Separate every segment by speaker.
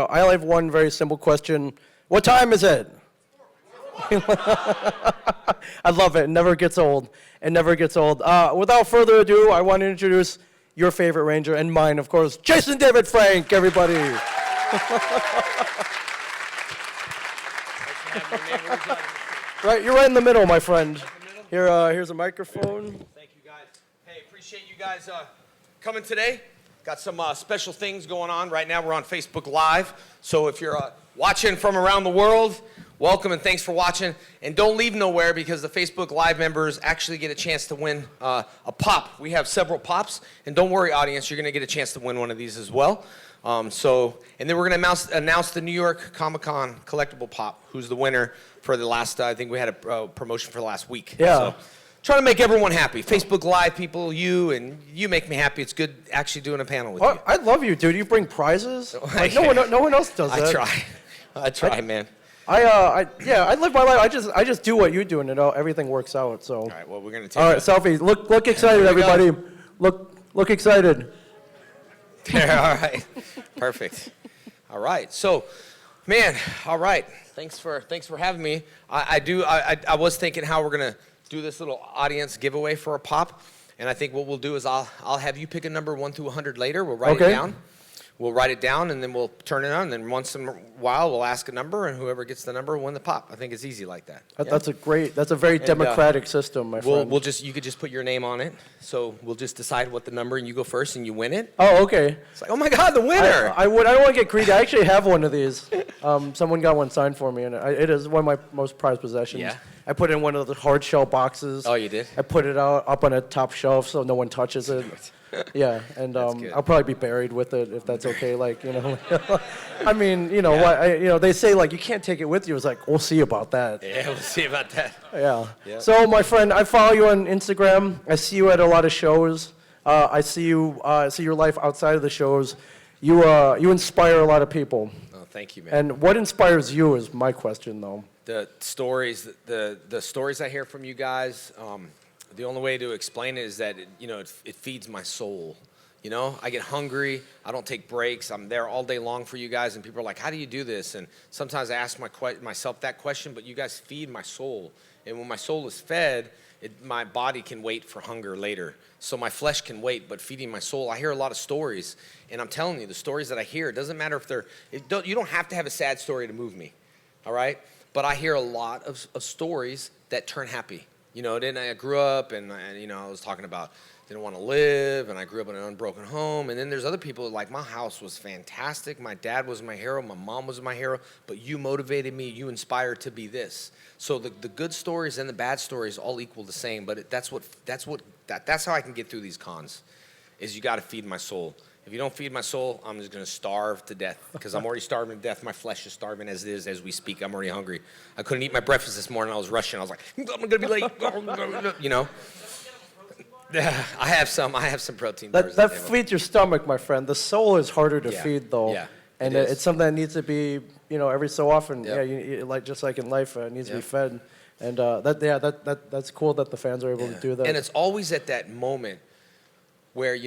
Speaker 1: I only have one very simple question. What time is it? I love it. It never gets old. It never gets old. Without further ado, I want to introduce your favorite Ranger and mine, of course, Jason David Frank, everybody. Right, you're right in the middle, my friend. Here's a microphone.
Speaker 2: Thank you, guys. Hey, appreciate you guys coming today. Got some special things going on. Right now, we're on Facebook Live. So if you're watching from around the world, welcome and thanks for watching. And don't leave nowhere because the Facebook Live members actually get a chance to win a pop. We have several pops. And don't worry, audience, you're going to get a chance to win one of these as well. And then we're going to announce the New York ComiCON collectible pop, who's the winner for the last, I think we had a promotion for the last week.
Speaker 1: Yeah.
Speaker 2: So, trying to make everyone happy. Facebook Live people, you make me happy. It's good actually doing a panel with you.
Speaker 1: I love you, dude. You bring prizes. Like, no one else does that.
Speaker 2: I try, man.
Speaker 1: I live my life. I just do what you do, and everything works out. So. All
Speaker 2: right. Well, we're gonna take.
Speaker 1: All right, selfie. Look excited, everybody. Look excited.
Speaker 2: Yeah. All right. Perfect. All right. So, man. All right. Thanks for having me. I was thinking how we're gonna do this little audience giveaway for a pop, and I think what we'll do is I'll have you pick a number 1 through 100 later. We'll write it down. We'll write it down, and then we'll turn it on, and then once in a while, we'll ask a number, and whoever gets the number will win the pop. I think it's easy like that.
Speaker 1: That's a very democratic system, my friend.
Speaker 2: You could just put your name on it, so we'll just decide what the number, and you go first, and you win it.
Speaker 1: Oh, okay.
Speaker 2: It's like, oh my God, the winner!
Speaker 1: I don't want to get greedy. I actually have one of these. Someone got one signed for me, and it is one of my most prized possessions.
Speaker 2: Yeah.
Speaker 1: I put it in one of the hard shell boxes.
Speaker 2: Oh, you did?
Speaker 1: I put it up on a top shelf so no one touches it. Yeah, and I'll probably be buried with it if that's okay. Like, I mean, what? They say like you can't take it with you. It's like we'll see about that.
Speaker 2: Yeah, we'll see about that.
Speaker 1: Yeah. So, my friend, I follow you on Instagram. I see you at a lot of shows. I see your life outside of the shows. You inspire a lot of people.
Speaker 2: Oh, thank you, man.
Speaker 1: And what inspires you is my question, though.
Speaker 2: The stories, the stories I hear from you guys. The only way to explain it is that it feeds my soul. I get hungry. I don't take breaks. I'm there all day long for you guys, and people are like, "How do you do this?" And sometimes I ask myself that question. But you guys feed my soul, and when my soul is fed, my body can wait for hunger later. So my flesh can wait, but feeding my soul, I hear a lot of stories, and I'm telling you, the stories that I hear, it doesn't matter if you don't have to have a sad story to move me, all right? But I hear a lot of stories that turn happy. Then I grew up and I was talking about didn't want to live, and I grew up in an unbroken home. And then there's other people like my house was fantastic. My dad was my hero. My mom was my hero. But you motivated me. You inspired to be this. So the good stories and the bad stories all equal the same. But that's how I can get through these cons. Is you got to feed my soul. If you don't feed my soul, I'm just going to starve to death because I'm already starving to death. My flesh is starving as it is as we speak. I'm already hungry. I couldn't eat my breakfast this morning. I was rushing. I was like, I'm going to be late. I have some protein bars.
Speaker 1: That feeds your stomach, my friend. The soul is harder to feed, though.
Speaker 2: Yeah,
Speaker 1: and it's something that needs to be, every so often. Yeah, just like in life, it needs to be fed. And that's cool that the fans are able to do that.
Speaker 2: And it's always at that moment where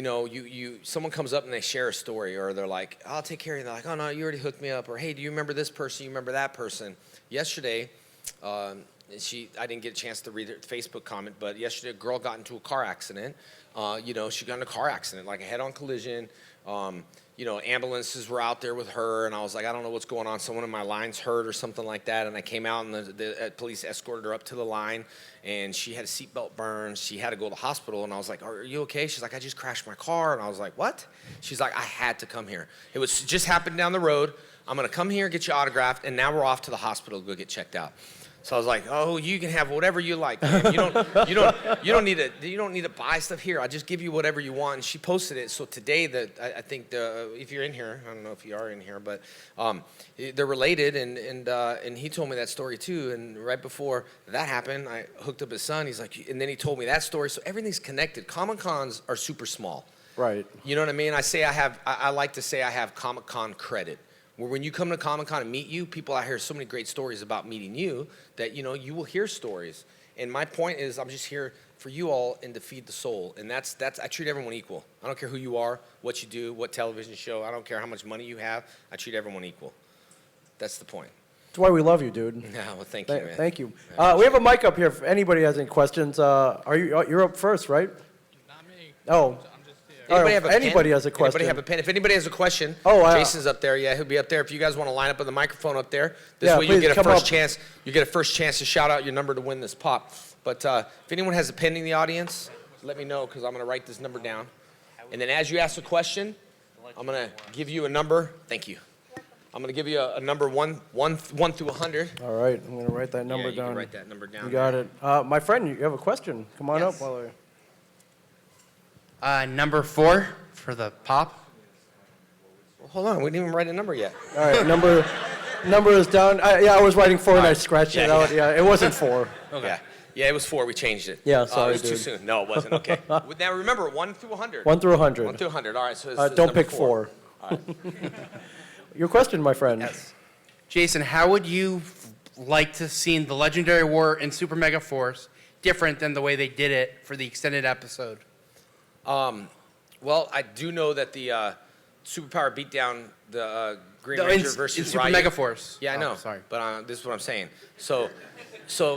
Speaker 2: someone comes up and they share a story, or they're like, "I'll take care of you." And they're like, "Oh no, you already hooked me up," or "Hey, do you remember this person? You remember that person?" Yesterday, I didn't get a chance to read her Facebook comment, but yesterday a girl got into a car accident. She got in a car accident, like a head-on collision. Ambulances were out there with her, and I was like, I don't know what's going on. Someone in my line's hurt or something like that. And I came out, and the police escorted her up to the line, and she had a seatbelt burn. She had to go to the hospital, and I was like, "Are you okay?" She's like, "I just crashed my car." And I was like, "What?" She's like, "I had to come here. It just happened down the road. I'm gonna come here, get you autographed, and now we're off to the hospital to go get checked out." So I was like, "Oh, you can have whatever you like. Man. You don't need to buy stuff here. I'll just give you whatever you want." And she posted it. So today, I think if you're in here, I don't know if you are in here, but they're related. And he told me that story too. And right before that happened, I hooked up his son. He's like, and then he told me that story. So everything's connected. Comic-Cons are super small.
Speaker 1: Right.
Speaker 2: You know what I mean? I like to say I have Comic-Con credit. Where when you come to ComiCON and meet you, I hear so many great stories about meeting you that, you will hear stories. And my point is I'm just here for you all and to feed the soul. And that's I treat everyone equal. I don't care who you are, what you do, what television show. I don't care how much money you have. I treat everyone equal. That's the point.
Speaker 1: That's why we love you, dude.
Speaker 2: Yeah, well, thank you, man.
Speaker 1: Thank you. We have a mic up here if anybody has any questions. You're up first, right?
Speaker 3: Not me.
Speaker 1: Oh.
Speaker 3: I'm just here.
Speaker 2: Anybody have a pen?
Speaker 1: Anybody has a question.
Speaker 2: Anybody have a pen? If anybody has a question, Jason's up there. Yeah, he'll be up there. If you guys want to line up with the microphone up there, this way you
Speaker 1: please
Speaker 2: get a
Speaker 1: come
Speaker 2: first
Speaker 1: up.
Speaker 2: chance. You get a first chance to shout out your number to win this pop. But if anyone has a pen in the audience, let me know because I'm going to write this number down. And then as you ask a question, I'm going to give you a number. Thank you. I'm going to give you a number one through 100.
Speaker 1: All right, I'm going to write that number
Speaker 2: Yeah, you
Speaker 1: down.
Speaker 2: can write that number down.
Speaker 1: You got it. My friend, you have a question. Come on up while
Speaker 4: Number 4 for the pop.
Speaker 2: Well, hold on, we didn't even write a number yet.
Speaker 1: All right, number is down. I was writing 4 and I scratched it out. Yeah, it wasn't 4.
Speaker 2: Okay. Yeah, it was 4. We changed it.
Speaker 1: Yeah, sorry,
Speaker 2: it was too
Speaker 1: dude.
Speaker 2: soon. No, it wasn't. Okay. Now remember, 1 through 100.
Speaker 1: 1 through 100.
Speaker 2: 1 through 100. All right. So it's
Speaker 1: Don't
Speaker 2: number
Speaker 1: pick 4.
Speaker 2: All right.
Speaker 1: Your question, my friend.
Speaker 4: Yes. Jason, how would you like to see the Legendary War in Super Mega Force different than the way they did it for the extended episode?
Speaker 2: Well, I do know that the Superpower Beatdown, the Green
Speaker 4: No,
Speaker 2: Ranger
Speaker 4: in
Speaker 2: versus
Speaker 4: Super
Speaker 2: Ryu.
Speaker 4: Mega Force.
Speaker 2: Yeah, I know.
Speaker 4: Sorry.
Speaker 2: But this is what I'm saying. So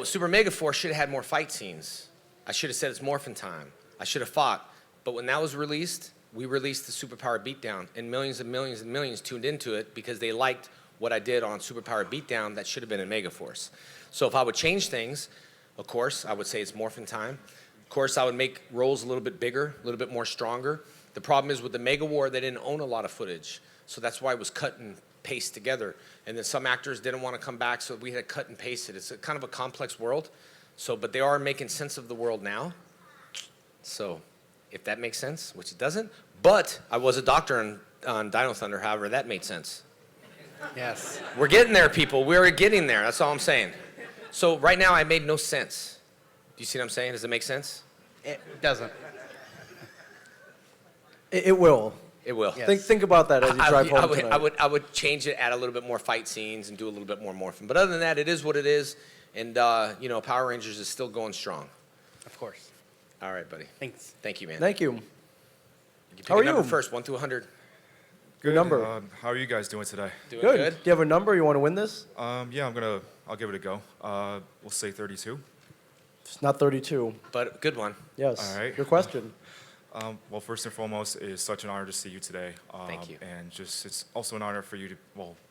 Speaker 2: Super Mega Force should have had more fight scenes. I should have said it's morphin' time. I should have fought. But when that was released, we released the Superpower Beatdown, and millions and millions and millions tuned into it because they liked what I did on Superpower Beatdown that should have been in Mega Force. So if I would change things, of course, I would say it's morphin' time. Of course, I would make roles a little bit bigger, a little bit more stronger. The problem is with the Mega War, they didn't own a lot of footage. So that's why it was cut and paste together. And then some actors didn't want to come back, so we had to cut and paste it. It's a kind of a complex world. So, but they are making sense of the world now. So if that makes sense, which it doesn't. But I was a doctor on Dino Thunder, however, that made sense.
Speaker 4: Yes.
Speaker 2: We're getting there, people. We're getting there. That's all I'm saying. So right now, I made no sense. Do you see what I'm saying? Does it make sense?
Speaker 4: It doesn't.
Speaker 1: It will.
Speaker 2: It will.
Speaker 4: Yes.
Speaker 1: Think about that as you drive home tonight.
Speaker 2: I would change it, add a little bit more fight scenes, and do a little bit more morphing. But other than that, it is what it is. And, Power Rangers is still going strong.
Speaker 4: Of course.
Speaker 2: All right, buddy.
Speaker 4: Thanks.
Speaker 2: Thank you, man.
Speaker 1: Thank you.
Speaker 2: You pick
Speaker 1: How are
Speaker 2: a number
Speaker 1: you?
Speaker 2: first, 1 through 100.
Speaker 1: Your number.
Speaker 5: How are you guys doing today?
Speaker 2: Doing
Speaker 1: Good.
Speaker 2: good?
Speaker 1: Do you have a number? You want to win this?
Speaker 5: Yeah, I'll give it a go. We'll say 32.
Speaker 1: It's not 32.
Speaker 2: But good one.
Speaker 1: Yes.
Speaker 5: All right.
Speaker 1: Your question.
Speaker 5: Well, first and foremost, it is such an honor to see you today.
Speaker 2: Thank you.
Speaker 5: And just it's also an honor for you to,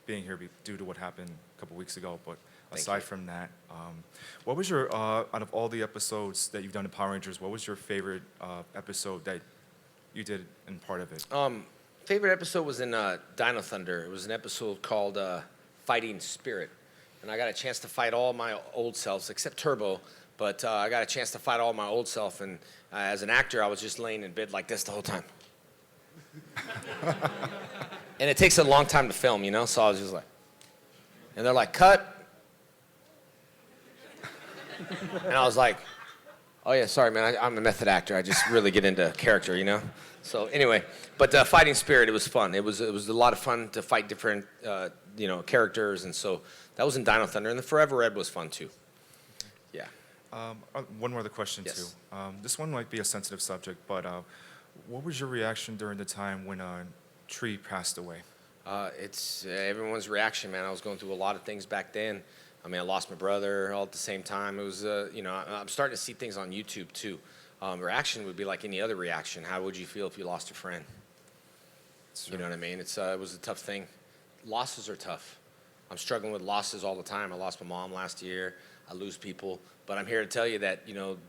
Speaker 5: being here due to what happened a couple weeks ago. But
Speaker 2: Thank
Speaker 5: aside
Speaker 2: you.
Speaker 5: from that, what was your, out of all the episodes that you've done in Power Rangers, what was your favorite episode that you did in part of it?
Speaker 2: Favorite episode was in Dino Thunder. It was an episode called Fighting Spirit. And I got a chance to fight all my old selves, except Turbo. But I got a chance to fight all my old self. And as an actor, I was just laying in bed like this the whole time. And it takes a long time to film, So I was just like, and they're like, cut. And I was like, oh yeah, sorry, man. I'm a method actor. I just really get into character, So anyway, but Fighting Spirit, it was fun. It was a lot of fun to fight different, characters, and so that was in Dino Thunder, and the Forever Red was fun too. Yeah.
Speaker 5: One more other question,
Speaker 2: Yes.
Speaker 5: too. This one might be a sensitive subject, but what was your reaction during the time when Tree passed away?
Speaker 2: It's everyone's reaction, man. I was going through a lot of things back then. I mean, I lost my brother all at the same time. It was, I'm starting to see things on YouTube too. Reaction would be like any other reaction. How would you feel if you lost a friend? You know what I mean? It was a tough thing. Losses are tough. I'm struggling with losses all the time. I lost my mom last year. I lose people, but I'm here to tell you that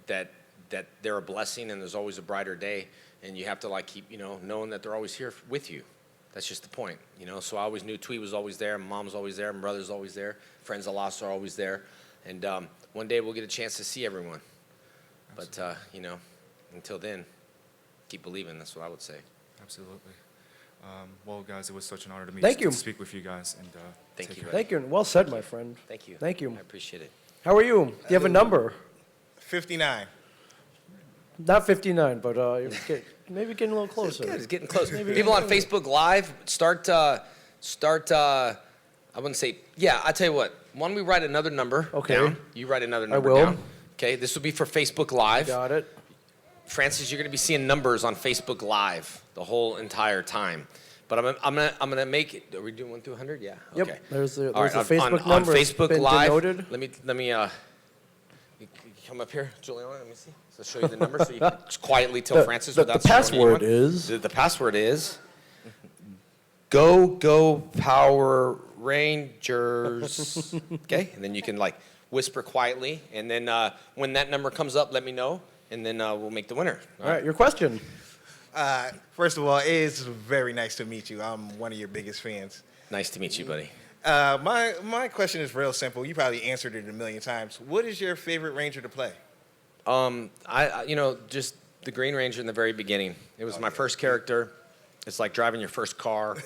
Speaker 2: that they're a blessing, and there's always a brighter day, and you have to keep knowing that they're always here with you. That's just the point, So I always knew Twee was always there, my mom's always there, my brother's always there, friends I lost are always there, and one day we'll get a chance to see everyone. Absolutely. But until then, keep believing. That's what I would say.
Speaker 5: Absolutely. Well, guys, it was such an honor to
Speaker 1: Thank you.
Speaker 5: to speak with you guys, and
Speaker 2: Thank
Speaker 5: take
Speaker 2: you.
Speaker 5: care.
Speaker 1: Thank you. Well said, my friend.
Speaker 2: Thank you.
Speaker 1: Thank you.
Speaker 2: I appreciate it.
Speaker 1: How are you? Do you have a number?
Speaker 6: 59.
Speaker 1: Not 59, but maybe getting a little closer.
Speaker 2: Good. It's getting close.
Speaker 1: Maybe-
Speaker 2: People on Facebook Live, start. I wouldn't say. Yeah, I tell you what. Why don't we write another number
Speaker 1: Okay.
Speaker 2: down? You write another number
Speaker 1: will.
Speaker 2: down. Okay, this will be for Facebook Live.
Speaker 1: Got it.
Speaker 2: Francis, you're going to be seeing numbers on Facebook Live the whole entire time. But I'm gonna make it. Are we doing 1 through 100? Yeah.
Speaker 1: Yep.
Speaker 2: Okay.
Speaker 1: There's a
Speaker 2: All right,
Speaker 1: Facebook
Speaker 2: on
Speaker 1: number. It's
Speaker 2: Facebook
Speaker 1: been
Speaker 2: Live.
Speaker 1: denoted.
Speaker 2: Let me you come up here, Juliana. Let me see. So show you the number so you can just quietly tell Francis
Speaker 1: The
Speaker 2: without showing
Speaker 1: password
Speaker 2: anyone.
Speaker 1: is.
Speaker 2: The password is Go Power Rangers. Okay, and then you can like whisper quietly, and then when that number comes up, let me know, and then we'll make the winner.
Speaker 1: All right, your question.
Speaker 3: First of all, it's very nice to meet you. I'm one of your biggest fans.
Speaker 2: Nice to meet you, buddy.
Speaker 3: My question is real simple. You probably answered it a million times. What is your favorite Ranger to play?
Speaker 2: Just the Green Ranger in the very beginning. It was my first character. It's like driving your first car,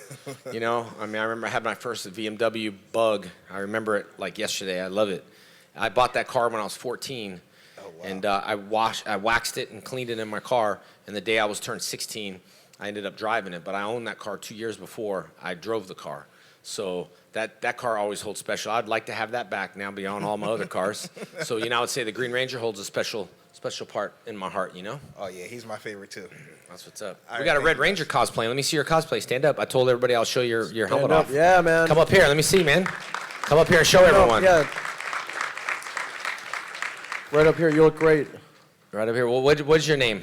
Speaker 2: you know? I mean, I remember I had my first BMW Bug. I remember it like yesterday. I love it. I bought that car when I was 14. Wow. And I waxed it and cleaned it in my car. And the day I was turned 16, I ended up driving it. But I owned that car 2 years before I drove the car. So that car always holds special. I'd like to have that back now beyond all my other cars. So, I would say the Green Ranger holds a special part in my heart, you know?
Speaker 3: Oh, yeah, he's my favorite, too.
Speaker 2: That's what's up.
Speaker 3: All
Speaker 2: We
Speaker 3: right,
Speaker 2: got a Red
Speaker 3: thank you.
Speaker 2: Ranger cosplay. Let me see your cosplay. Stand up. I told everybody I'll show your helmet
Speaker 1: Stand up.
Speaker 2: off.
Speaker 1: Yeah, man.
Speaker 2: Come up here. Let me see, man. Come up here and show everyone.
Speaker 1: Yeah. Right up here. You look great.
Speaker 2: Right up here. Well, what is your name?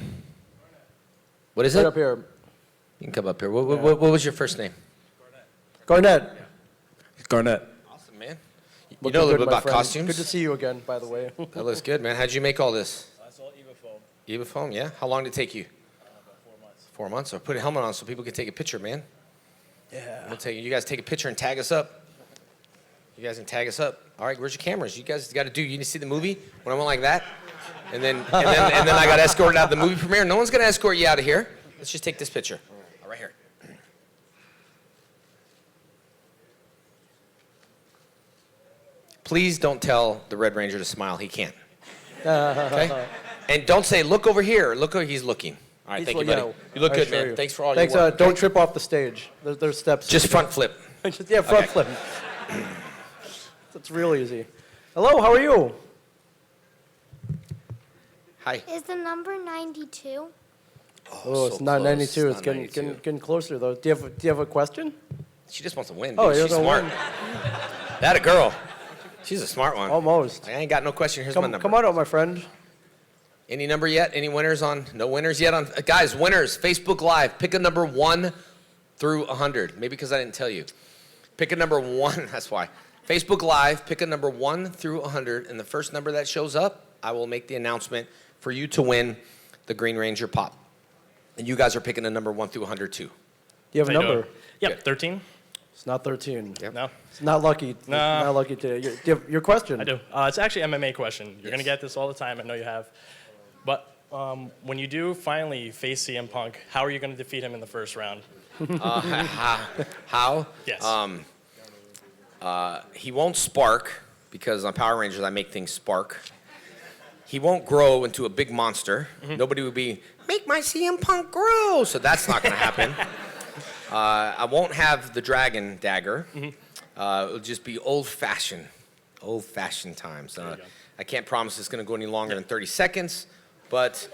Speaker 2: What is
Speaker 1: Right
Speaker 2: it?
Speaker 1: up here.
Speaker 2: You can come up here. What was your first name?
Speaker 1: Garnett.
Speaker 6: Garnett.
Speaker 2: Awesome, man. You
Speaker 1: Looking
Speaker 2: know a little
Speaker 1: good,
Speaker 2: bit
Speaker 1: my
Speaker 2: about
Speaker 1: friend.
Speaker 2: costumes?
Speaker 1: Good to see you again, by the way.
Speaker 2: That looks good, man. How'd you make all this?
Speaker 6: I saw Eva Foam.
Speaker 2: Eva foam, yeah? How long did it take you?
Speaker 6: About 4 months.
Speaker 2: 4 months. So put a helmet on so people can take a picture, man.
Speaker 1: Yeah.
Speaker 2: You guys take a picture and tag us up. You guys can tag us up. All right, where's your cameras? You guys got to do. You need to see the movie when I went like that, and then I got escorted out of the movie premiere. No one's gonna escort you out of here. Let's just take this picture. All right here. Please don't tell the Red Ranger to smile. He can't. Okay. And don't say, "Look over here." Look where he's looking. All right, thank you, buddy. You look
Speaker 1: I
Speaker 2: good,
Speaker 1: assure
Speaker 2: man.
Speaker 1: you.
Speaker 2: Thanks for all
Speaker 1: Thanks,
Speaker 2: your work.
Speaker 1: don't
Speaker 2: okay?
Speaker 1: trip off the stage. There's steps.
Speaker 2: Just front flip.
Speaker 1: Yeah, front flip. It's real easy. Hello, how are you?
Speaker 2: Hi.
Speaker 7: Is the number 92?
Speaker 1: Oh, it's
Speaker 2: so
Speaker 1: not
Speaker 2: close.
Speaker 1: 92. It's
Speaker 2: Not
Speaker 1: getting,
Speaker 2: 92.
Speaker 1: getting closer, though. Do you have a question?
Speaker 2: She just wants to win.
Speaker 1: Oh,
Speaker 2: Dude.
Speaker 1: you're
Speaker 2: She's
Speaker 1: the
Speaker 2: smart.
Speaker 1: one.
Speaker 2: That a girl. She's a smart one.
Speaker 1: Almost.
Speaker 2: I ain't got no question. Here's my
Speaker 1: Come,
Speaker 2: number.
Speaker 1: come on out, my friend.
Speaker 2: Any number yet? Any winners on? No winners yet on? Guys, winners. Facebook Live. Pick a number 1 through 100. Maybe because I didn't tell you. Pick a number 1. That's why. Facebook Live. Pick a number 1 through 100, and the first number that shows up, I will make the announcement for you to win the Green Ranger Pop. And you guys are picking a number 1 through 100 too.
Speaker 1: Do you have a
Speaker 6: How you
Speaker 1: number?
Speaker 6: doing? Yep, 13.
Speaker 1: It's not 13.
Speaker 2: Yep.
Speaker 6: No,
Speaker 1: It's not lucky.
Speaker 6: No.
Speaker 1: Not lucky today. Do you have your question?
Speaker 6: I do. It's actually an MMA question. You're going to
Speaker 2: Yes.
Speaker 6: get this all the time. I know you have. But when you do finally face CM Punk, how are you going to defeat him in the first round?
Speaker 2: How?
Speaker 6: Yes.
Speaker 2: He won't spark because on Power Rangers I make things spark. He won't grow into a big monster. Nobody would be, make my CM Punk grow. So that's not going to happen. I won't have the dragon dagger. It'll just be old-fashioned times. I can't promise it's going to go any longer than 30 seconds, but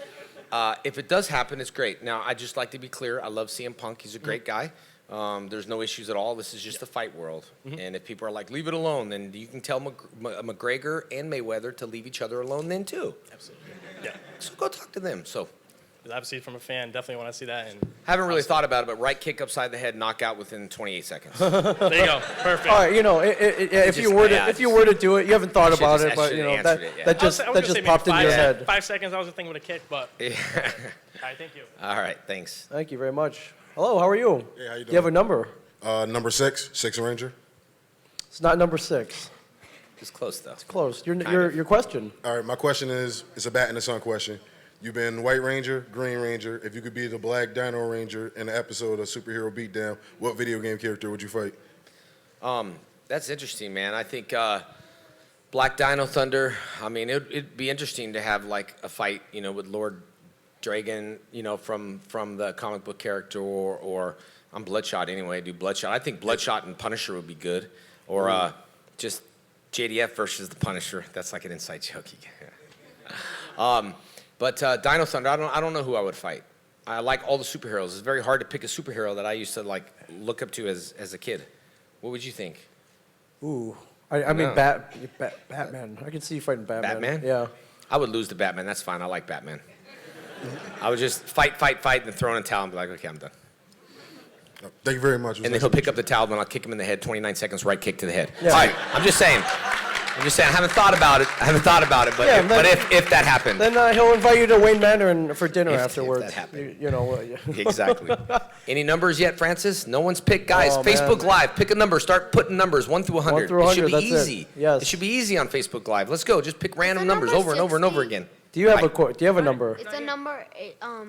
Speaker 2: if it does happen, it's great. Now, I'd just like to be clear. I love CM Punk. He's a great guy. There's no issues at all. This is just a fight world. And if people are like, leave it alone, then you can tell McGregor and Mayweather to leave each other alone then, too.
Speaker 6: Absolutely. Yeah.
Speaker 2: So go talk to them. So
Speaker 6: Obviously, from a fan, definitely want to see that. And
Speaker 2: haven't really thought about it, but right kick upside the head, knockout within 28 seconds.
Speaker 6: there you go. Perfect.
Speaker 1: All right, if you were to do it, you haven't thought
Speaker 2: I should
Speaker 1: about
Speaker 2: just-
Speaker 1: it,
Speaker 2: I
Speaker 1: but
Speaker 2: should
Speaker 1: you know
Speaker 2: have
Speaker 1: that
Speaker 2: answered it, yeah.
Speaker 1: that just
Speaker 6: I was
Speaker 1: that
Speaker 6: gonna
Speaker 1: just
Speaker 6: say maybe
Speaker 1: popped into your head.
Speaker 6: 5 seconds, I was thinking with a kick, but
Speaker 2: Yeah.
Speaker 6: all right, thank you.
Speaker 2: All right, thanks.
Speaker 1: Thank you very much. Hello, how are you?
Speaker 8: Hey, how you
Speaker 1: Do you have a
Speaker 8: doing?
Speaker 1: number?
Speaker 8: Number 6 Ranger.
Speaker 1: It's not number 6.
Speaker 2: It's close, though.
Speaker 1: Close. Your
Speaker 2: of.
Speaker 1: your question.
Speaker 8: All right, my question is, it's a bat in the sun question. You've been White Ranger, Green Ranger. If you could be the Black Dino Ranger in an episode of Superhero Beatdown, what video game character would you fight?
Speaker 2: That's interesting, man. I think Black Dino Thunder. I mean, it'd be interesting to have like a fight, with Lord Dragon, from the comic book character, or I'm Bloodshot anyway. Do Bloodshot. I think Bloodshot and Punisher would be good, or just JDF versus the Punisher. That's like an inside joke. But Dino Thunder, I don't know who I would fight. I like all the superheroes. It's very hard to pick a superhero that I used to like look up to as a kid. What would you think?
Speaker 1: Ooh. I mean,
Speaker 2: No.
Speaker 1: Batman. I can see you fighting Batman.
Speaker 2: Batman?
Speaker 1: Yeah.
Speaker 2: I would lose to Batman. That's fine. I like Batman. I would just fight, and then throw in a towel and be like, okay, I'm done.
Speaker 8: Thank you very much. It was
Speaker 2: And then
Speaker 8: nice
Speaker 2: he'll
Speaker 8: to
Speaker 2: pick
Speaker 8: meet
Speaker 2: up the towel, and I'll kick him in the head, 29 seconds, right kick to the head.
Speaker 1: Yeah.
Speaker 2: All right, I'm just saying. I haven't thought about it. But,
Speaker 1: Yeah,
Speaker 2: but if that happened.
Speaker 1: Then he'll invite you to Wayne Manor for dinner
Speaker 2: If
Speaker 1: afterwards.
Speaker 2: that happened.
Speaker 1: You know. Yeah.
Speaker 2: Exactly. Any numbers yet, Francis? No one's picked. Guys,
Speaker 1: Oh,
Speaker 2: Facebook
Speaker 1: man.
Speaker 2: Live, pick a number. Start putting numbers, 1 through 100.
Speaker 1: 1 through
Speaker 2: It should
Speaker 1: 100,
Speaker 2: be
Speaker 1: that's it.
Speaker 2: easy.
Speaker 1: Yes.
Speaker 2: It should be easy on Facebook Live. Let's go. Just pick random
Speaker 7: the
Speaker 2: numbers
Speaker 7: number
Speaker 2: over and over and over
Speaker 7: 60?
Speaker 2: again.
Speaker 1: Do you have
Speaker 2: Right.
Speaker 1: Do you have a number?
Speaker 7: It's a number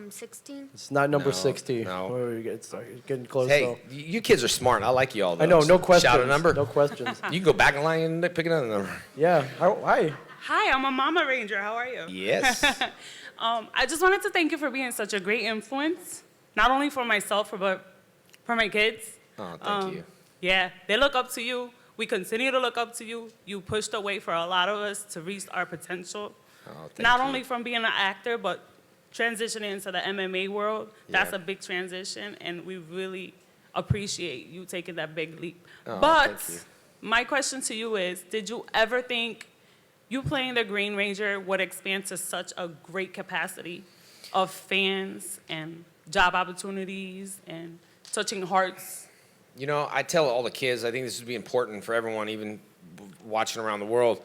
Speaker 7: 16.
Speaker 1: It's not number
Speaker 2: No,
Speaker 1: 60.
Speaker 2: no.
Speaker 1: Oh, it's getting close
Speaker 2: Hey,
Speaker 1: though.
Speaker 2: you kids are smart. I like you all.
Speaker 1: I know,
Speaker 2: though.
Speaker 1: no questions.
Speaker 2: Shout a number.
Speaker 1: No questions.
Speaker 2: You can go back in line and pick another number.
Speaker 1: Yeah. Hi.
Speaker 9: Hi, I'm a mama ranger. How are you?
Speaker 2: Yes.
Speaker 9: I just wanted to thank you for being such a great influence, not only for myself, but for my kids.
Speaker 2: Oh, thank you.
Speaker 9: Yeah, they look up to you. We continue to look up to you. You pushed the way for a lot of us to reach our potential.
Speaker 2: Oh, thank
Speaker 9: Not
Speaker 2: you.
Speaker 9: only from being an actor, but transitioning into the MMA world. That's
Speaker 2: Yeah.
Speaker 9: a big transition, and we really appreciate you taking that big leap.
Speaker 2: Oh,
Speaker 9: But
Speaker 2: thank you.
Speaker 9: my question to you is, did you ever think you playing the Green Ranger would expand to such a great capacity of fans and job opportunities and touching hearts?
Speaker 2: You know, I tell all the kids, I think this would be important for everyone, even watching around the world,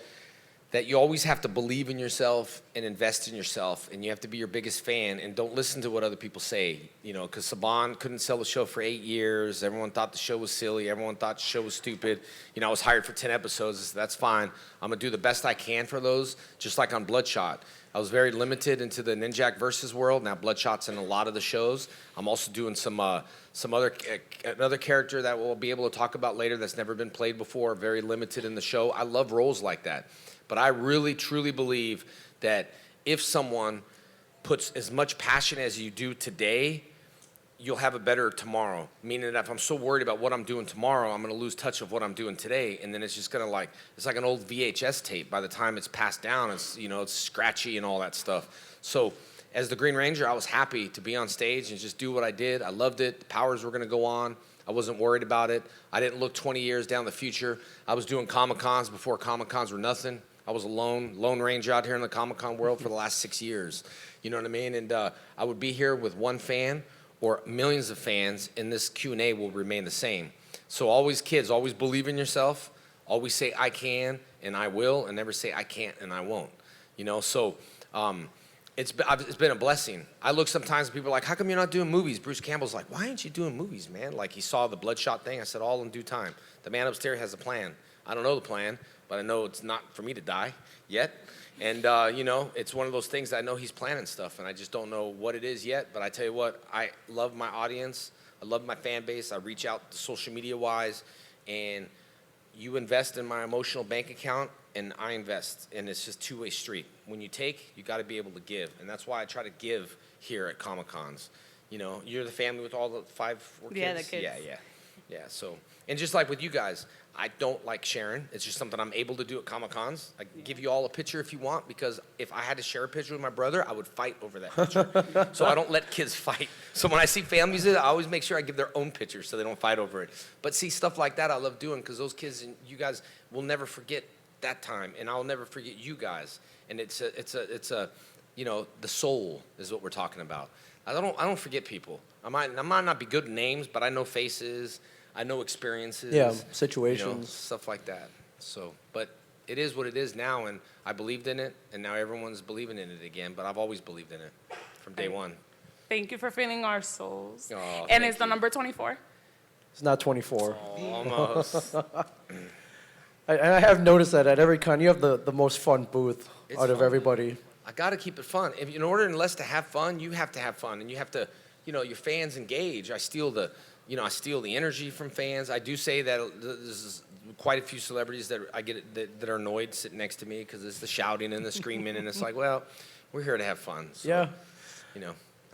Speaker 2: that you always have to believe in yourself and invest in yourself, and you have to be your biggest fan, and don't listen to what other people say. You know, because Saban couldn't sell the show for 8 years. Everyone thought the show was silly. Everyone thought the show was stupid. You know, I was hired for 10 episodes. That's fine. I'm going to do the best I can for those, just like on Bloodshot. I was very limited into the Ninjak versus world. Now Bloodshot's in a lot of the shows. I'm also doing another character that we'll be able to talk about later that's never been played before, very limited in the show. I love roles like that. But I really, truly believe that if someone puts as much passion as you do today, you'll have a better tomorrow. Meaning that if I'm so worried about what I'm doing tomorrow, I'm going to lose touch of what I'm doing today. And then it's just going to it's like an old VHS tape. By the time it's passed down, it's scratchy and all that stuff. So as the Green Ranger, I was happy to be on stage and just do what I did. I loved it. The powers were going to go on. I wasn't worried about it. I didn't look 20 years down the future. I was doing ComiCONs before ComiCONs were nothing. I was a lone ranger out here in the Comic-Con world for the last 6 years. You know what I mean? And I would be here with one fan or millions of fans, and this Q&A will remain the same. So always, kids, always believe in yourself. Always say, I can, and I will, and never say, I can't, and I won't. You know, so it's been a blessing. I look sometimes, and people are like, how come you're not doing movies? Bruce Campbell's like, why aren't you doing movies, man? Like, he saw the Bloodshot thing. I said, all in due time. The man upstairs has a plan. I don't know the plan, but I know it's not for me to die yet. And, it's one of those things that I know he's planning stuff, and I just don't know what it is yet. But I tell you what, I love my audience. I love my fan base. I reach out social media-wise, and you invest in my emotional bank account, and I invest, and it's just two-way street. When you take, you got to be able to give, and that's why I try to give here at Comic-Cons. You know, you're the family with all the 4 kids?
Speaker 9: Yeah, the kids.
Speaker 2: Yeah, so, and just like with you guys, I don't like sharing. It's just something I'm able to do at Comic-Cons. I can give you all a picture if you want, because if I had to share a picture with my brother, I would fight over that picture. So I don't let kids fight. So when I see families, I always make sure I give their own pictures so they don't fight over it. But see, stuff like that I love doing, because those kids and you guys will never forget that time, and I'll never forget you guys. And it's a the soul is what we're talking about. I don't forget people. I might not be good at names, but I know faces. I know experiences.
Speaker 1: Yeah, situations.
Speaker 2: Stuff like that. So, but it is what it is now, and I believed in it, and now everyone's believing in it again, but I've always believed in it from day one.
Speaker 9: Thank you for filling our souls.
Speaker 2: Oh,
Speaker 9: and
Speaker 2: thank
Speaker 9: it's the
Speaker 2: you.
Speaker 9: number 24.
Speaker 1: It's not 24.
Speaker 2: Almost.
Speaker 1: I have noticed that at every con, you have the most fun booth
Speaker 2: It's
Speaker 1: out of
Speaker 2: fun.
Speaker 1: everybody.
Speaker 2: I got to keep it fun. In order unless to have fun, you have to have fun, and you have to, your fans engage. I steal the energy from fans. I do say that there's quite a few celebrities that I get that are annoyed sitting next to me because it's the shouting and the screaming, and it's like, well, we're here to have fun. So,
Speaker 1: Yeah.
Speaker 2: I'm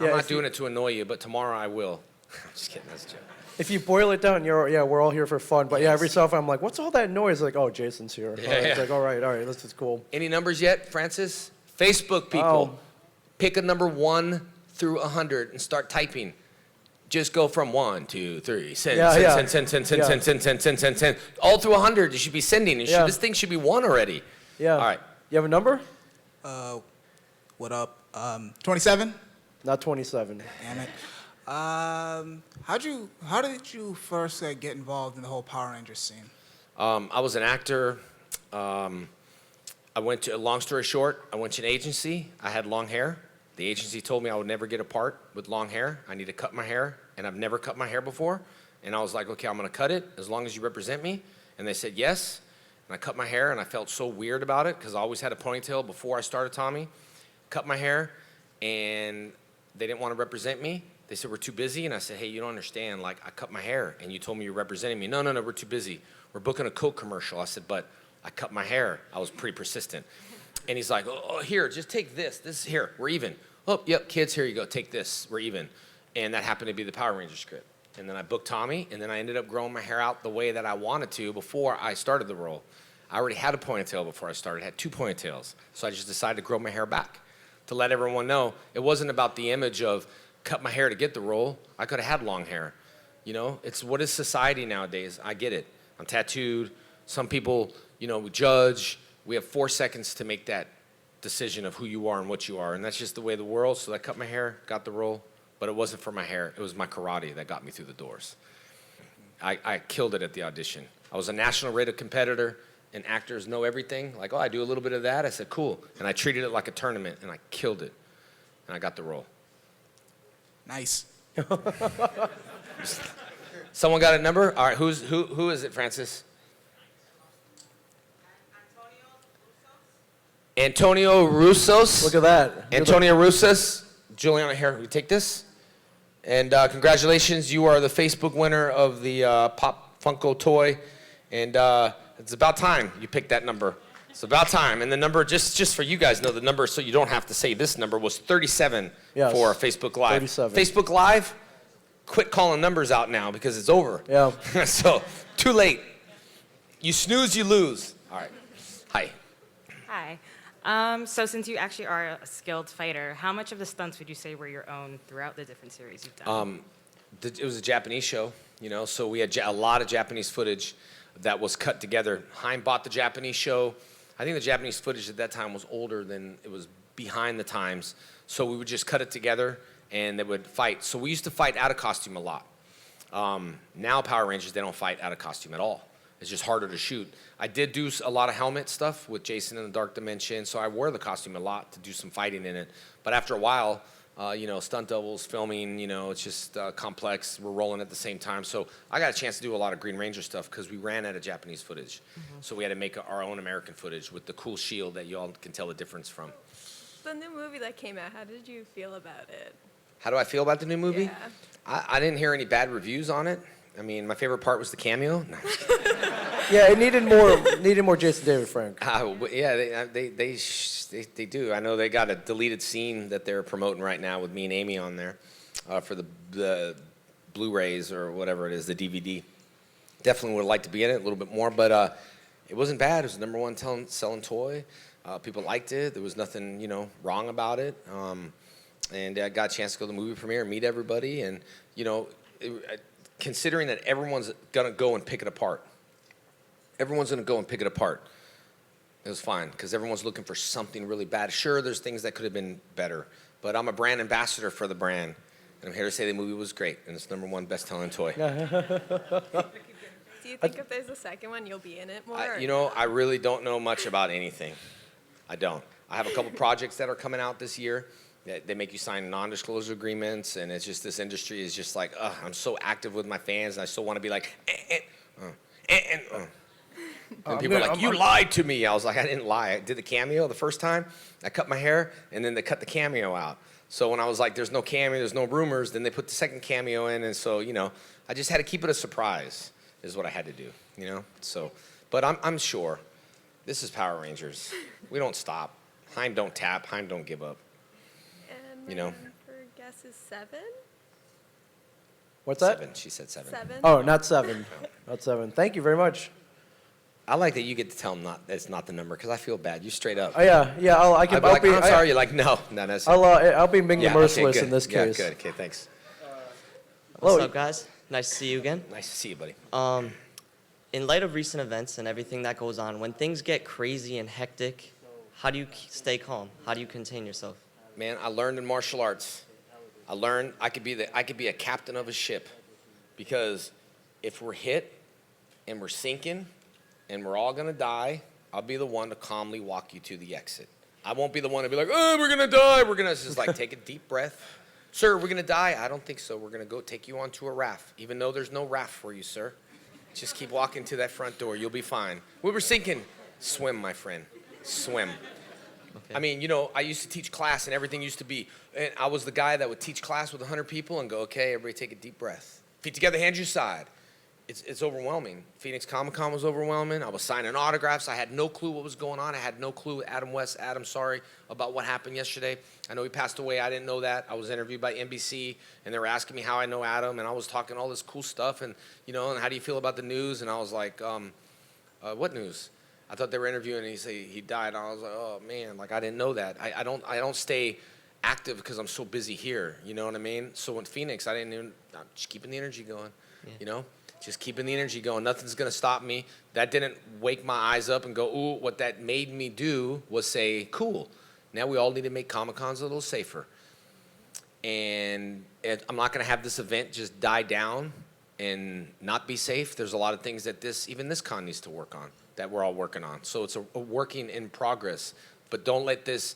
Speaker 1: Yeah,
Speaker 2: not doing it to annoy you, but tomorrow I will. I'm just kidding. That's a joke.
Speaker 1: If you boil it down, we're all here for fun. But yeah, every
Speaker 2: Yes.
Speaker 1: so often I'm like, what's all that noise? Like, oh, Jason's here.
Speaker 2: Yeah,
Speaker 1: It's
Speaker 2: yeah.
Speaker 1: like, all right, this is cool.
Speaker 2: Any numbers yet, Francis? Facebook people,
Speaker 1: Oh.
Speaker 2: pick a number 1 through 100 and start typing. Just go from 1, 2, 3, send,
Speaker 1: Yeah,
Speaker 2: send,
Speaker 1: yeah.
Speaker 2: send, send, send, send,
Speaker 1: Yeah.
Speaker 2: send, send, send, send, send, send. All through 100, you should be sending.
Speaker 1: Yeah.
Speaker 2: This thing should be 1 already.
Speaker 1: Yeah.
Speaker 2: All right.
Speaker 1: You have a number?
Speaker 10: What up? 27?
Speaker 1: Not 27.
Speaker 10: Damn it. How did you first get involved in the whole Power Rangers scene?
Speaker 2: I was an actor. I went to, long story short, I went to an agency. I had long hair. The agency told me I would never get a part with long hair. I need to cut my hair, and I've never cut my hair before. And I was like, okay, I'm gonna cut it as long as you represent me. And they said yes. And I cut my hair, and I felt so weird about it because I always had a ponytail before I started Tommy. Cut my hair, and they didn't want to represent me. They said, we're too busy. And I said, hey, you don't understand. Like, I cut my hair, and you told me you're representing me. No, we're too busy. We're booking a Coke commercial. I said, but I cut my hair. I was pretty persistent. And he's like, oh, here, just take this. This, here, we're even. Oh, yep, kids, here you go. Take this. We're even. And that happened to be the Power Ranger script. And then I booked Tommy, and then I ended up growing my hair out the way that I wanted to before I started the role. I already had a ponytail before I started. I had 2 ponytails. So I just decided to grow my hair back to let everyone know it wasn't about the image of cut my hair to get the role. I could have had long hair. You know, it's what is society nowadays. I get it. I'm tattooed. Some people, you know, judge. We have 4 seconds to make that decision of who you are and what you are. And that's just the way of the world. So I cut my hair, got the role. But it wasn't for my hair. It was my karate that got me through the doors. I killed it at the audition. I was a national rated competitor, and actors know everything. Like, oh, I do a little bit of that. I said, cool. And I treated it like a tournament, and I killed it. And I got the role.
Speaker 10: Nice.
Speaker 2: Someone got a number? All right, who is it, Francis? Antonio Russos.
Speaker 1: Look at that.
Speaker 2: Antonio Russos. Juliana, here, we take this. And congratulations, you are the Facebook winner of the Pop Funko toy. And it's about time you picked that number. It's about time. And the number, just for you guys know, the number, so you don't have to say this number, was 37
Speaker 1: Yes.
Speaker 2: for Facebook Live.
Speaker 1: 37.
Speaker 2: Facebook Live, quit calling numbers out now because it's over.
Speaker 1: Yeah.
Speaker 2: So, too late. You snooze, you lose. All right. Hi.
Speaker 11: Hi. So since you actually are a skilled fighter, how much of the stunts would you say were your own throughout the different series you've done?
Speaker 2: It was a Japanese show, you know, so we had a lot of Japanese footage that was cut together. Hein bought the Japanese show. I think the Japanese footage at that time was older than it was behind the times. So we would just cut it together and they would fight. So we used to fight out of costume a lot. Now Power Rangers, they don't fight out of costume at all. It's just harder to shoot. I did do a lot of helmet stuff with Jason in the Dark Dimension, so I wore the costume a lot to do some fighting in it. But after a while, you know, stunt doubles, filming, you know, it's just complex. We're rolling at the same time. So I got a chance to do a lot of Green Ranger stuff because we ran out of Japanese footage. So we had to make our own American footage with the cool shield that you all can tell the difference from.
Speaker 12: The new movie that came out, how did you feel about it?
Speaker 2: How do I feel about the new movie?
Speaker 12: Yeah.
Speaker 2: I didn't hear any bad reviews on it. I mean, my favorite part was the cameo. No.
Speaker 1: Yeah, it needed more Jason David Frank.
Speaker 2: Yeah, they do. I know they got a deleted scene that they're promoting right now with me and Amy on there for the Blu-rays or whatever it is, the DVD. Definitely would like to be in it a little bit more, but it wasn't bad. It was the #1 selling toy. People liked it. There was nothing, you know, wrong about it. And I got a chance to go to the movie premiere and meet everybody. And, you know, considering that everyone's going to go and pick it apart. Everyone's going to go and pick it apart. It was fine because everyone's looking for something really bad. Sure, there's things that could have been better, but I'm a brand ambassador for the brand, and I'm here to say the movie was great, and it's #1 best-selling toy.
Speaker 12: Do you think if there's a second one, you'll be in it more?
Speaker 2: You know, I really don't know much about anything. I don't. I have a couple projects that are coming out this year. They make you sign non-disclosure agreements, and it's just this industry is just like, I'm so active with my fans, and I still want to be like, And people are like, you lied to me. I was like, I didn't lie. I did the cameo the first time. I cut my hair, and then they cut the cameo out. So when I was like, there's no cameo, there's no rumors, then they put the second cameo in, and so, you know, I just had to keep it a surprise is what I had to do, you know? So, but I'm sure. This is Power Rangers. We don't stop. Hein don't tap. Hein don't give up.
Speaker 12: And
Speaker 2: You know.
Speaker 12: her guess is 7?
Speaker 1: What's that?
Speaker 2: 7. She said 7.
Speaker 12: 7?
Speaker 1: Oh, not 7. Not 7. Thank you very much.
Speaker 2: I like that you get to tell them it's not the number because I feel bad. You straight up.
Speaker 1: Yeah.
Speaker 2: I'll be like, I'm sorry. You're like, no, that's.
Speaker 1: I'll be Ming the Merciless
Speaker 2: okay,
Speaker 1: in this case.
Speaker 2: Yeah, good. Okay, thanks.
Speaker 13: What's up, guys? Nice to see you again.
Speaker 2: Nice to see you, buddy.
Speaker 13: In light of recent events and everything that goes on, when things get crazy and hectic, how do you stay calm? How do you contain yourself?
Speaker 2: Man, I learned in martial arts. I learned I could be a captain of a ship, because if we're hit and we're sinking and we're all gonna die, I'll be the one to calmly walk you to the exit. I won't be the one to be like, oh, we're gonna die. It's just like, take a deep breath. Sir, we're gonna die? I don't think so. We're gonna go take you onto a raft, even though there's no raft for you, sir. Just keep walking to that front door. You'll be fine. We were sinking. Swim, my friend. Swim. Okay. I mean, you know, I used to teach class and everything used to be, and I was the guy that would teach class with 100 people and go, okay, everybody take a deep breath. Feet together, hands your side. It's overwhelming. Phoenix ComiCON was overwhelming. I was signing autographs. I had no clue what was going on. I had no clue. Adam, sorry about what happened yesterday. I know he passed away. I didn't know that. I was interviewed by NBC, and they were asking me how I know Adam, and I was talking all this cool stuff, and, you know, and how do you feel about the news? And I was like, what news? I thought they were interviewing, and he died. And I was like, oh, man, like, I didn't know that. I don't stay active because I'm so busy here. You know what I mean? So in Phoenix, I'm just keeping the energy going, you know? Just keeping the energy going. Nothing's going to stop me. That didn't wake my eyes up and go, ooh. What that made me do was say, cool. Now we all need to make Comic-Cons a little safer. And I'm not going to have this event just die down and not be safe. There's a lot of things that even this con needs to work on, that we're all working on. So it's a working in progress. But don't let this,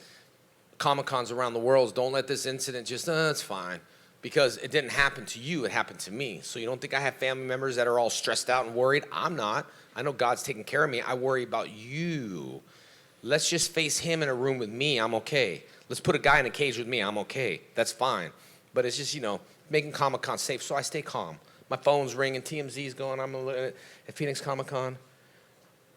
Speaker 2: Comic-Cons around the world, don't let this incident just, it's fine. Because it didn't happen to you, it happened to me. So you don't think I have family members that are all stressed out and worried? I'm not. I know God's taking care of me. I worry about you. Let's just face him in a room with me. I'm okay. Let's put a guy in a cage with me. I'm okay. That's fine. But it's just, you know, making Comic-Con safe, so I stay calm. My phone's ringing, TMZ's going. I'm at Phoenix ComiCON.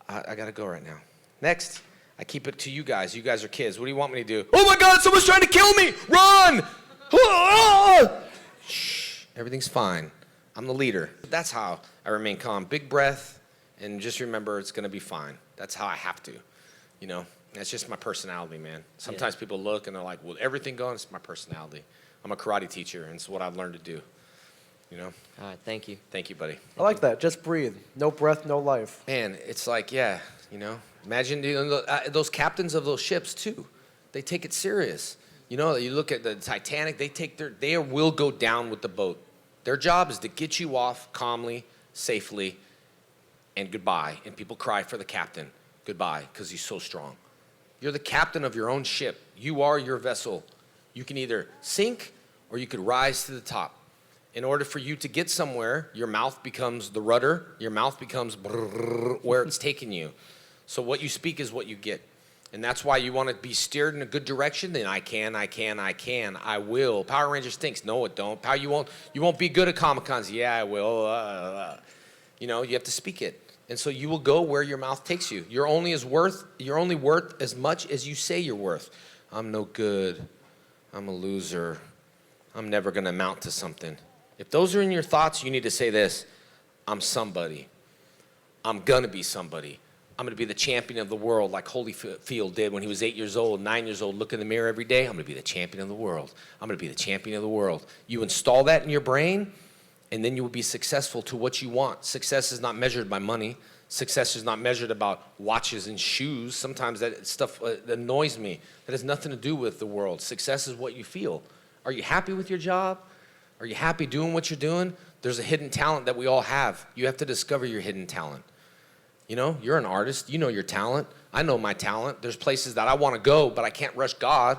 Speaker 2: I got to go right now. Next, I keep it to you guys. You guys are kids. What do you want me to do? Oh, my God, someone's trying to kill me. Run! Shh, everything's fine. I'm the leader. That's how I remain calm. Big breath, and just remember it's going to be fine. That's how I have to, you know. That's just my personality, man. Sometimes people look and they're like, well, everything going? It's my personality. I'm a karate teacher, and it's what I've learned to do, you know.
Speaker 13: All right, thank you.
Speaker 2: Thank you, buddy.
Speaker 1: I like that. Just breathe. No breath, no life.
Speaker 2: Man, it's like, yeah, you know. Imagine those captains of those ships, too. They take it serious. You know, you look at the Titanic, they will go down with the boat. Their job is to get you off calmly, safely, and goodbye. And people cry for the captain, goodbye, because he's so strong. You're the captain of your own ship. You are your vessel. You can either sink or you could rise to the top. In order for you to get somewhere, your mouth becomes the rudder. Your mouth becomes where it's taking you. So what you speak is what you get. And that's why you want to be steered in a good direction. Then I will. Power Rangers stinks. No, it don't. You won't be good at Comic-Cons. Yeah, I will. You know, you have to speak it. And so you will go where your mouth takes you. You're only worth as much as you say you're worth. I'm no good. I'm a loser. I'm never going to amount to something. If those are in your thoughts, you need to say this. I'm somebody. I'm going to be somebody. I'm going to be the champion of the world like Holyfield did when he was 8 years old, 9 years old, look in the mirror every day. I'm going to be the champion of the world. I'm going to be the champion of the world. You install that in your brain, and then you will be successful to what you want. Success is not measured by money. Success is not measured about watches and shoes. Sometimes that stuff annoys me. That has nothing to do with the world. Success is what you feel. Are you happy with your job? Are you happy doing what you're doing? There's a hidden talent that we all have. You have to discover your hidden talent. You know, you're an artist. You know your talent. I know my talent. There's places that I want to go, but I can't rush God.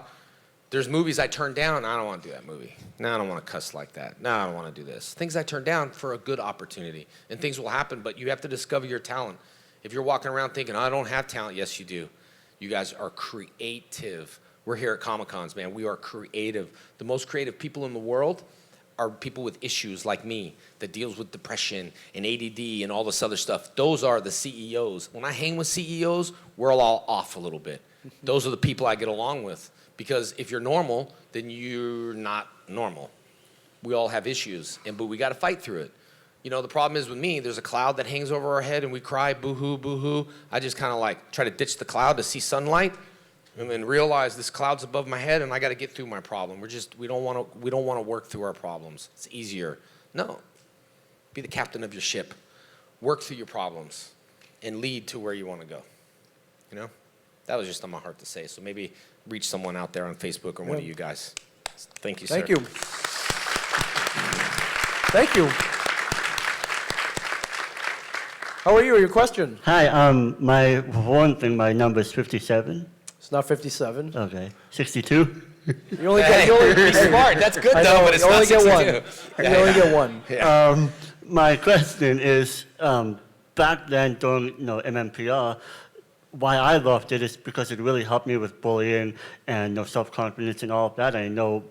Speaker 2: There's movies I turn down. I don't want to do that movie. No, I don't want to cuss like that. No, I don't want to do this. Things I turn down for a good opportunity. And things will happen, but you have to discover your talent. If you're walking around thinking, I don't have talent, yes, you do. You guys are creative. We're here at Comic-Cons, man. We are creative. The most creative people in the world are people with issues like me that deals with depression and ADD and all this other stuff. Those are the CEOs. When I hang with CEOs, we're all off a little bit. Those are the people I get along with. Because if you're normal, then you're not normal. We all have issues, but we got to fight through it. You know, the problem is with me, there's a cloud that hangs over our head and we cry, boo-hoo, boo-hoo. I just kind of like try to ditch the cloud to see sunlight and then realize this cloud's above my head and I got to get through my problem. We don't want to work through our problems. It's easier. No. Be the captain of your ship. Work through your problems and lead to where you want to go. You know? That was just on my heart to say. So maybe reach someone out there on Facebook or one of you guys. Thank you, sir.
Speaker 1: Thank you. Thank you. How are you? Your question?
Speaker 14: Hi, my number is 57.
Speaker 1: It's not 57.
Speaker 14: Okay. 62?
Speaker 1: You only get, you only,
Speaker 2: He's smart. That's good, though, but it's
Speaker 1: you
Speaker 2: not
Speaker 1: only get
Speaker 2: 62.
Speaker 1: one. You only get one.
Speaker 2: Yeah.
Speaker 14: My question is, back then during MMPR, why I loved it is because it really helped me with bullying and self-confidence and all of that. I know,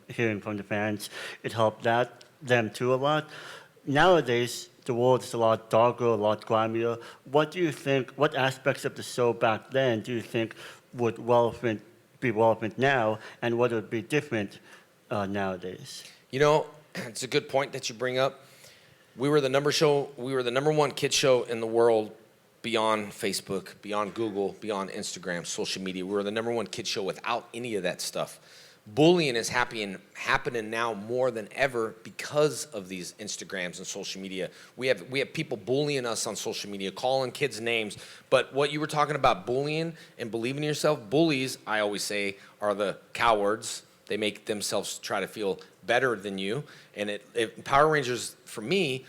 Speaker 14: hearing from the fans, it helped them too a lot. Nowadays, the world is a lot darker, a lot grimier. What do you think, what aspects of the show back then do you think would be relevant now, and what would be different nowadays?
Speaker 2: You know, it's a good point that you bring up. We were the number one kid show in the world beyond Facebook, beyond Google, beyond Instagram, social media. We were the number one kid show without any of that stuff. Bullying is happening now more than ever because of these Instagrams and social media. We have people bullying us on social media, calling kids names. But what you were talking about, bullying and believing in yourself, bullies, I always say, are the cowards. They make themselves try to feel better than you. And Power Rangers, for me,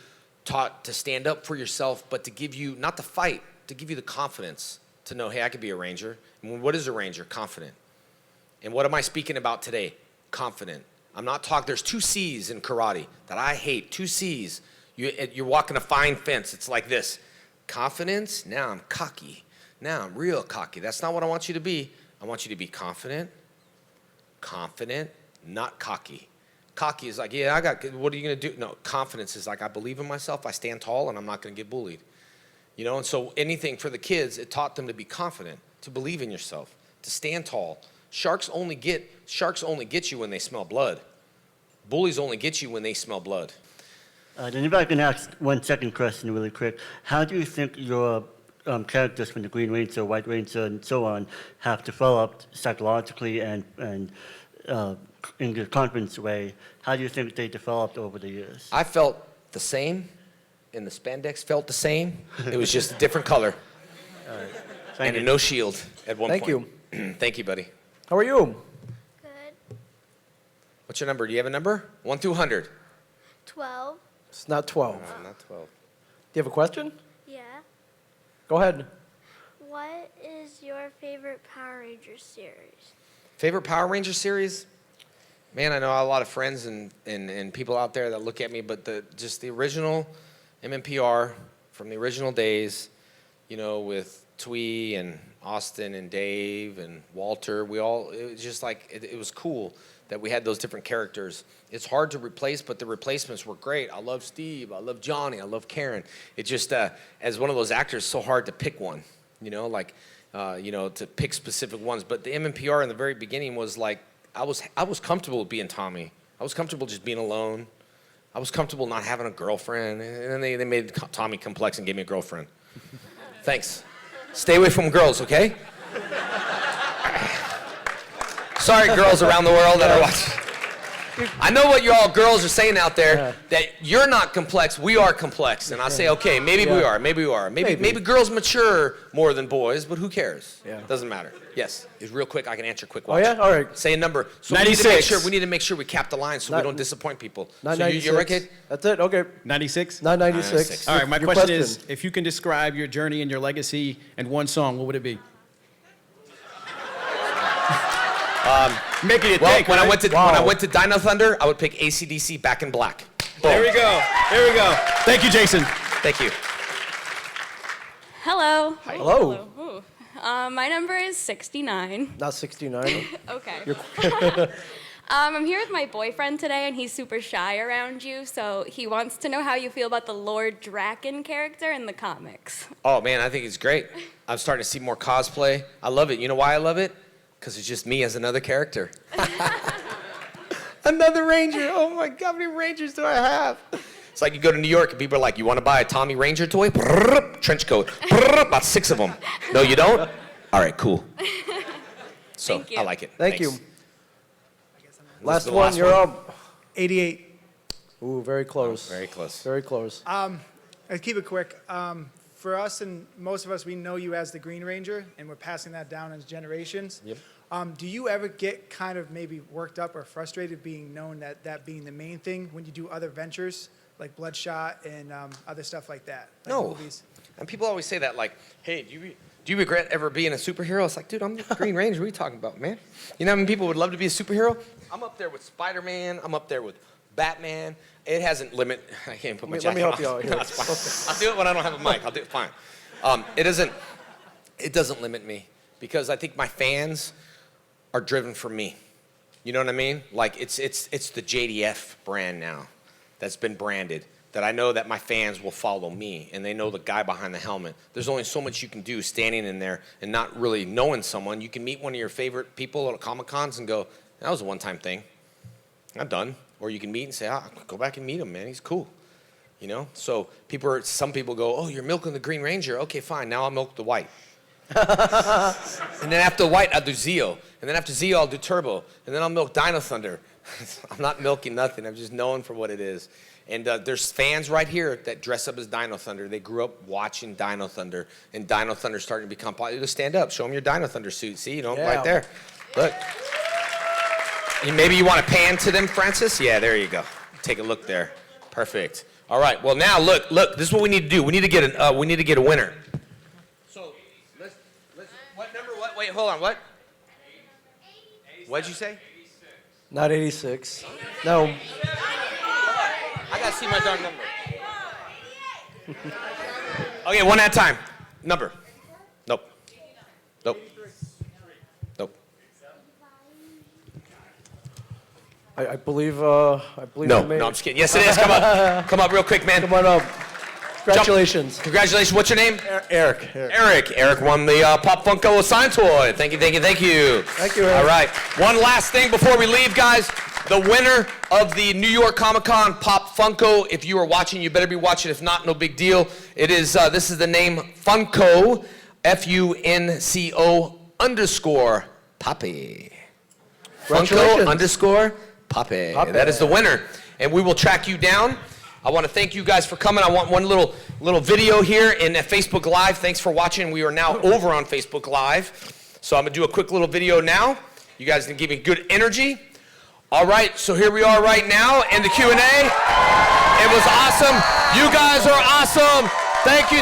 Speaker 2: taught to stand up for yourself, but to give you, not to fight, to give you the confidence to know, hey, I could be a Ranger. And what is a Ranger? Confident. And what am I speaking about today? Confident. I'm not talking, there's 2 C's in karate that I hate, 2 C's. You're walking a fine fence, it's like this. Confidence, now I'm cocky. Now I'm real cocky. That's not what I want you to be. I want you to be confident, not cocky. Cocky is like, yeah, what are you gonna do? No, confidence is like, I believe in myself, I stand tall, and I'm not gonna get bullied. You know, and so anything for the kids, it taught them to be confident, to believe in yourself, to stand tall. Sharks only get you when they smell blood. Bullies only get you when they smell blood.
Speaker 14: Then if I can ask one second question really quick. How do you think your characters from the Green Ranger, White Ranger, and so on have developed psychologically and in the confidence way? How do you think they developed over the years?
Speaker 2: I felt the same, and the spandex felt the same. It was just a different color.
Speaker 14: All right.
Speaker 2: And a no shield at one point.
Speaker 1: Thank
Speaker 2: you. Thank you, buddy.
Speaker 1: How are you?
Speaker 7: Good.
Speaker 2: What's your number? Do you have a number? 1 through 100.
Speaker 7: 12.
Speaker 1: It's not 12.
Speaker 2: No, not 12.
Speaker 1: Do you have a question?
Speaker 7: Yeah.
Speaker 1: Go ahead.
Speaker 7: What is your favorite Power Rangers series?
Speaker 2: Favorite Power Ranger series? Man, I know a lot of friends and people out there that look at me, but just the original MMPR from the original days, with Twee and Austin and Dave and Walter, it was just like, it was cool that we had those different characters. It's hard to replace, but the replacements were great. I love Steve, I love Johnny, I love Karen. It just, as one of those actors, so hard to pick one, to pick specific ones. But the MMPR in the very beginning was like, I was comfortable being Tommy. I was comfortable just being alone. I was comfortable not having a girlfriend. And then they made Tommy complex and gave me a girlfriend. Thanks. Stay away from girls, okay? Sorry, girls around the world that are watching. I know what you all girls are saying out there, that you're not complex, we are complex. And I say, okay, maybe we are. Maybe girls mature more than boys, but who cares?
Speaker 1: Yeah.
Speaker 2: Doesn't matter. Yes, it's real quick, I can answer quick.
Speaker 1: Oh,
Speaker 2: Watch.
Speaker 1: yeah? All right.
Speaker 2: Say a number. So
Speaker 15: 96.
Speaker 2: we need to make sure we cap the line so we don't disappoint people.
Speaker 1: Not
Speaker 2: so
Speaker 1: 96.
Speaker 2: you're right, kid?
Speaker 1: That's it? Okay.
Speaker 15: 96?
Speaker 1: Not 96.
Speaker 15: All right, my
Speaker 1: Your
Speaker 15: question is, if you can describe your journey and your legacy in one song, what would it be? Making it think,
Speaker 2: when
Speaker 15: right?
Speaker 2: I went to Dino Thunder, I would pick AC/DC Back in Black. Boom.
Speaker 15: There we go. There we go. Thank you, Jason.
Speaker 2: Thank you.
Speaker 16: Hello.
Speaker 1: Hi. Hello.
Speaker 16: Ooh. My number is 69.
Speaker 1: Not 69.
Speaker 16: Okay. I'm here with my boyfriend today, and he's super shy around you, so he wants to know how you feel about the Lord Draken character in the comics.
Speaker 2: Oh, man, I think it's great. I'm starting to see more cosplay. I love it. You know why I love it? Because it's just me as another character. Another Ranger. Oh, my God, how many Rangers do I have? It's like you go to New York and people are like, you want to buy a Tommy Ranger toy? Brrr, trench coat. Brrr, about 6 of them. No, you don't? All right, cool. So
Speaker 16: Thank you.
Speaker 2: I like it.
Speaker 1: Thank
Speaker 2: Thanks.
Speaker 1: you. Last
Speaker 2: the
Speaker 1: one,
Speaker 2: last
Speaker 1: you're
Speaker 2: one.
Speaker 1: up.
Speaker 10: 88.
Speaker 1: Ooh, very close.
Speaker 2: Very close.
Speaker 1: Very close.
Speaker 10: I'll keep it quick. For us and most of us, we know you as the Green Ranger, and we're passing that down as generations.
Speaker 2: Yep.
Speaker 10: Do you ever get kind of maybe worked up or frustrated being known that being the main thing when you do other ventures like Bloodshot and other stuff like that? Like
Speaker 2: No.
Speaker 10: movies?
Speaker 2: And people always say that, like, hey, do you regret ever being a superhero? It's like, dude, I'm the Green Ranger. What are you talking about, man? You know how many people would love to be a superhero? I'm up there with Spider-Man. I'm up there with Batman. It hasn't limit. I can't put my
Speaker 1: Let
Speaker 2: jacket
Speaker 1: me help
Speaker 2: on.
Speaker 1: you out here.
Speaker 2: No, it's fine. I'll do it when I don't have a mic. I'll do it fine. It doesn't limit me because I think my fans are driven for me. You know what I mean? Like it's the JDF brand now that's been branded. That I know that my fans will follow me, and they know the guy behind the helmet. There's only so much you can do standing in there and not really knowing someone. You can meet one of your favorite people at ComiCONs and go, that was a one-time thing. I'm done. Or you can meet and say, go back and meet him, man. He's cool. You know? So some people go, oh, you're milking the Green Ranger. Okay, fine. Now I'll milk the white. And then after the white, I'll do Zeo. And then after Zeo, I'll do Turbo. And then I'll milk Dino Thunder. I'm not milking nothing. I'm just known for what it is. And there's fans right here that dress up as Dino Thunder. They grew up watching Dino Thunder, and Dino Thunder's starting to become popular. Stand up. Show them your Dino Thunder suit. See, you know, right there. Look. Maybe you want to pan to them, Francis? Yeah, there you go. Take a look there. Perfect. All right. Well, now look. This is what we need to do. We need to get a winner. So let's. What number? What? Wait. Hold on. What? What'd you say?
Speaker 1: Not 86. No.
Speaker 2: I gotta see my darn number. Okay, one at a time. Number. Nope. Nope. Nope.
Speaker 1: I believe.
Speaker 2: No, I'm just kidding. Yes, it is. Come up. Come up real quick, man.
Speaker 1: Come on up. Congratulations.
Speaker 2: Congratulations. What's your name?
Speaker 1: Eric.
Speaker 2: Eric won the Pop Funko sign toy. Thank you.
Speaker 1: Thank you, Eric.
Speaker 2: All right. One last thing before we leave, guys. The winner of the New York Comic-Con Pop Funko. If you are watching, you better be watching. If not, no big deal. It is. This is the name Funko, FUNCO _ Poppy. Funko _ Poppy. That is the winner, and we will track you down. I want to thank you guys for coming. I want one little video here in Facebook Live. Thanks for watching. We are now over on Facebook Live, so I'm gonna do a quick little video now. You guys can give me good energy. All right, so here we are right now in the Q&A. It was awesome. You guys are awesome. Thank you.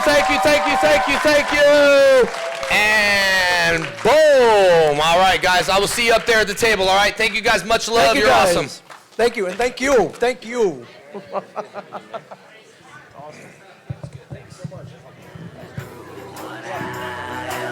Speaker 2: And boom. All right, guys, I will see you up there at the table, all right? Thank you guys. Much love. You're awesome.
Speaker 1: Thank you, and thank you.